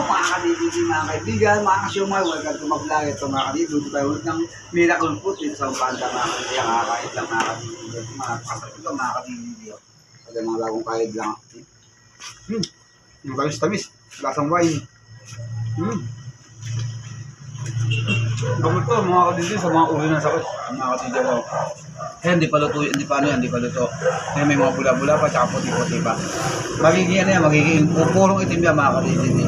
mga kadididi, mga kaibigan, mga kasyumay, welcome to my vlog. Ito mga kadididi, dito tayo ulit ng miracle food dito sa Pampanga, mga kadididi. Kakakain lang mga kadididi. Mga kasarap ito mga kadididi. Pag mga bagong kahit lang. Yung tamis-tamis, lasang wine. Gamot to mga kadididi sa mga ulo ng sakit. Mga kadididi. Eh, hindi pa luto, hindi pa ano yan, hindi pa luto. Eh, may mga bula-bula pa, tsaka puti-puti pa. Magiging ano yan, magiging pupulong itim yan mga kadididi.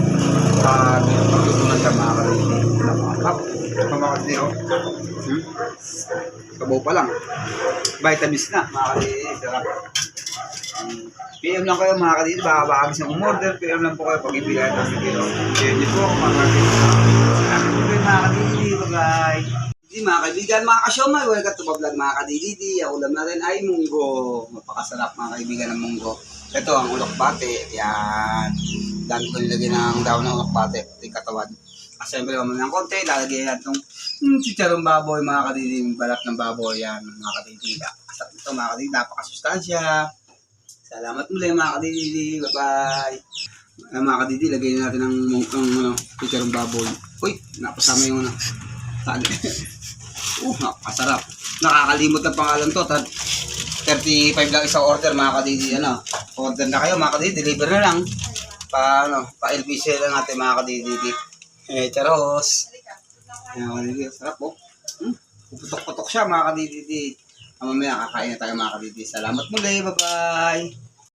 Magtutunan siya mga kadididi. Napakakap. Mga kadididi, oh. Kabaw pa lang. Vitamins na, mga kadididi. Sarap. PM lang kayo mga kadididi, baka agis ng umorder. PM lang po kayo pag ibigay natin kayo. PM niyo po mga kadididi. Salamat po kayo mga kadididi. Bye-bye. Mga kaibigan, mga kasyomay, welcome to my vlog mga kadididi. Ang ulam natin ay munggo. Mapakasarap mga kaibigan ng munggo. Ito ang ulokbate. Yan. Dami ko nilagay ng daw ng ulokbate. Ito yung katawan. Assemble mo ng konti. Lalagyan natin itong chicharong baboy mga kadididi. Balat ng baboy. Yan mga kadididi. Ito mga kadididi. Napakasustansya. Salamat muli mga kadididi. Bye-bye. Mga kadididi, lagyan natin ng chicharong baboy. Uy, napasama yung tali. Napakasarap. Nakakalimot ng pangalan to. 35 lang isang order mga kadidi. Ano, order na kayo mga kadidi. Deliver na lang. Pa LBC lang natin mga kadidi. Charos. Mga kadidi. Sarap po. Puputok-putok siya mga kadidi. Mamaya kakain na tayo mga kadidi. Salamat muli. Bye-bye.